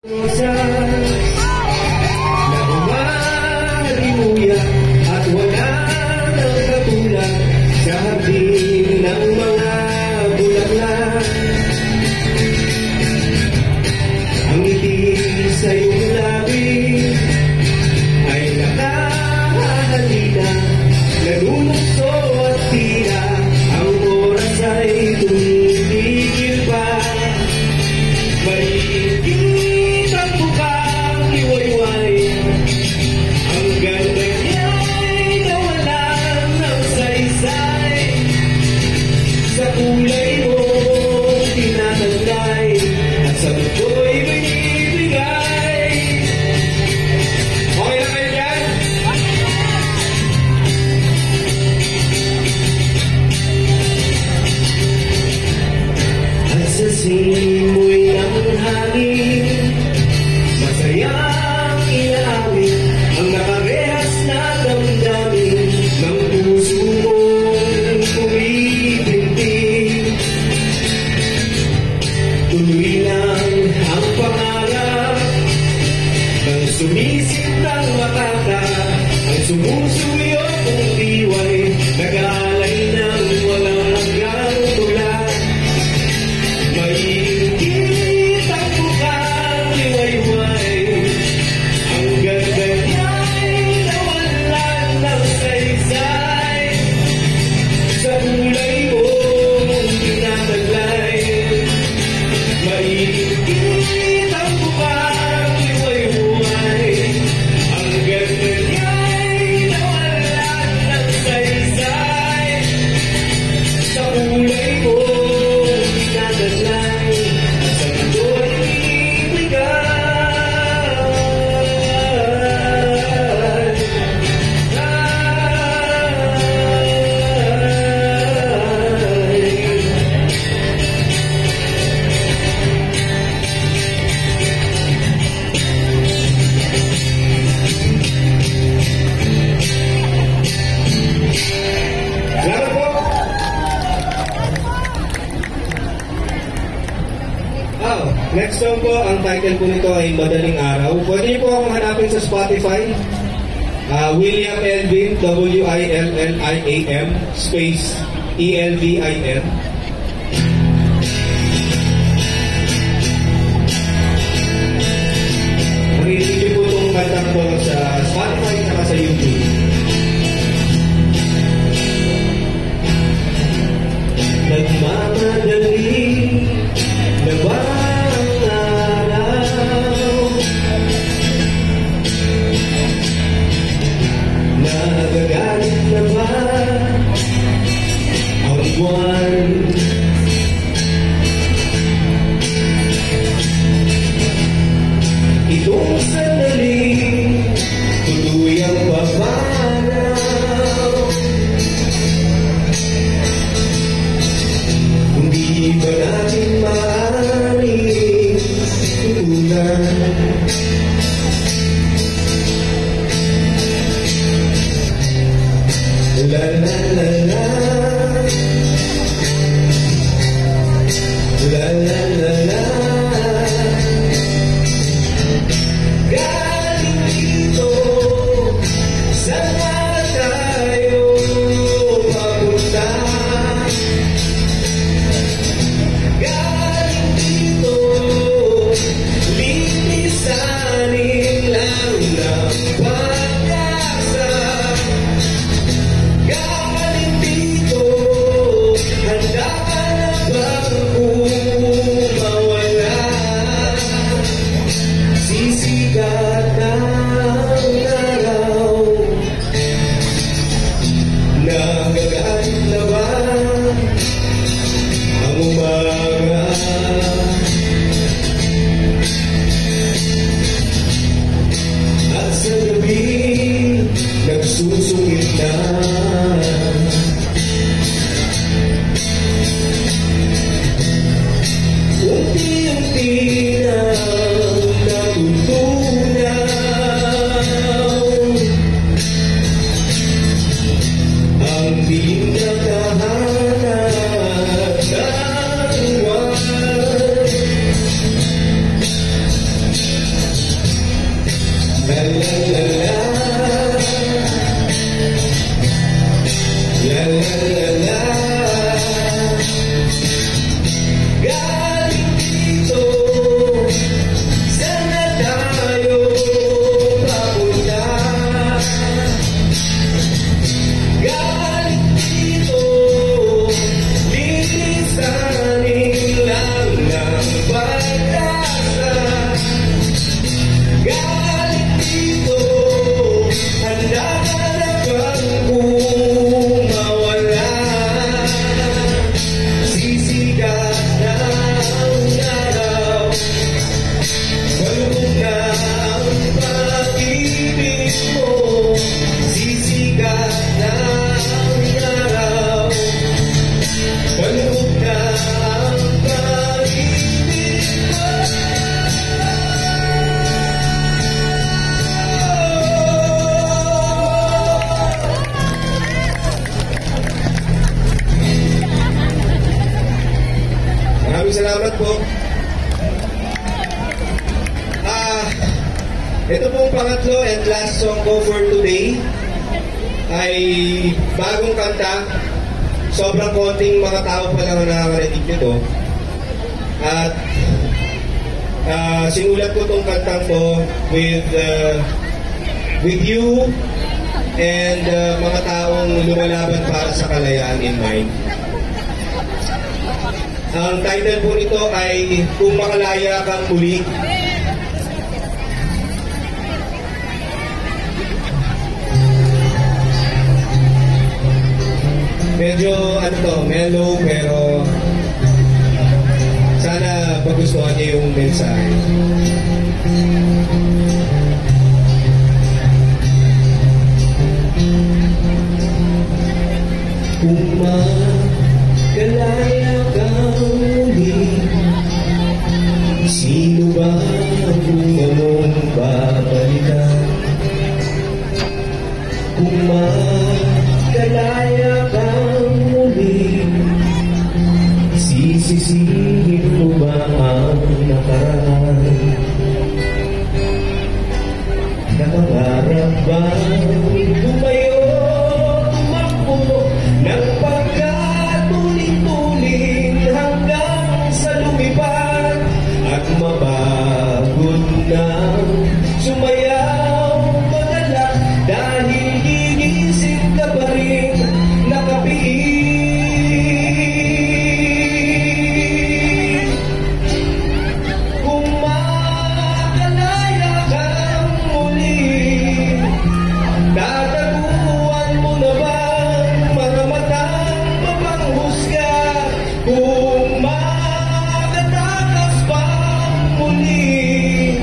at wala nang katulad sa hardin ng mga bulaklak. Ang ngiti sa iyong labi ay nakahalina, nanunukso at tila ang oras ay tumitigil pa. Maliit ang bukang liwayway, ang ganda niya'y nawalan ng saysay. Sa kulay mo tinatagay at sa muko'y binibigay. Okay na kayo dyan? At sa simoy ng hangin, masayang inaawit ang nakarehas na damdamin ng puso mong kumipintig. Tuloy lang ang pangarap ng sumisintang makaka, ang sumusuyo kung diway nag-aalay ng walang hanggang tula. Maiinggit ang bukang liwayway, ang ganda niya'y nawalan ng saysay. Sa kulay mo tinataglay, maiinggit ang bukang liwayway, ang ganda niya'y nawalan ng saysay. Sa kulay mo tinataglay, sa mundo'y ibigay. Salamat po. Next song po, ang title po nito ay Madaling Araw. Pwede niyo po akong hanapin sa Spotify. William Elvin, William space Elvin. Marinig niyo po itong kantang po sa Spotify at sa YouTube. Nagmamadali na ba ang araw? Nagagalit na ba ang buwan? Itong sandaling tuluyang papanaw. Hindi ba natin maaaring tutunan? La la la la, la la la la. Galing dito, saan tayo papunta? Galing dito, linisanin La la la la. Galing dito, sana tayo papunta. Galing dito, lilisanin lang ng pag-asa. Galing dito, handa ka na bang mawala? Sisikat na ang araw, walong na ang pag-ibig mo. Sisikat na ang araw, walong na ang pag-ibig mo. Maraming salamat po. Ito pong pangatlo and last song ko for today ay bagong kanta. Sobrang konting mga tao pa lang ang nakakarinig nito. At sinulat ko tong kantang to with you and mga taong lumalaban para sa kalayaan in mind. Ang title po nito ay Kung Makalaya Kang Muli. Medyo mellow, pero sana pagustuhan niyo yung mensahe. Kung makalaya kang muli, sino ba kung anong babalikan? Kung makalaya kang muli, sisisihin mo ba ang nakaraan? Nakakarap ba tumayo, tumakbo ng pagkatuloy-tuloy hanggang sa lumipad at mabagod na sumayaw magalak dahil gigising ka pa rin nakapiit. Kung makalaya kang muli, tataguan mo na ba mga matang mapanghusga? Kung makatakas pa muli,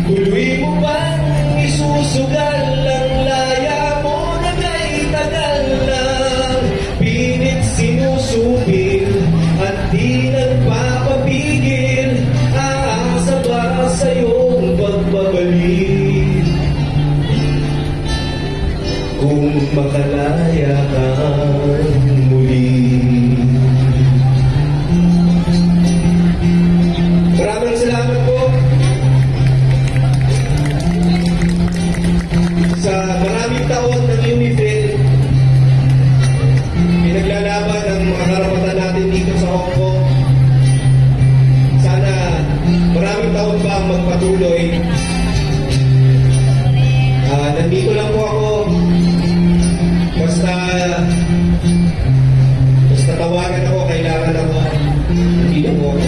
tuloy mo bang isusugal ang laya mo na kay tagal lang? Pinit sinusupil at di nagpapapigil, aasa ba sa iyong pagbabalik? Kung makalaya kang muli. Maraming salamat po sa maraming taon ng UNIFIL. Pinaglalaban ang mga karapatan natin dito sa Hong Kong. Sana maraming taon pa ang magpatuloy. Nandito lang po ako. Basta tawagan ako, kailangan ako. Nandito po ako.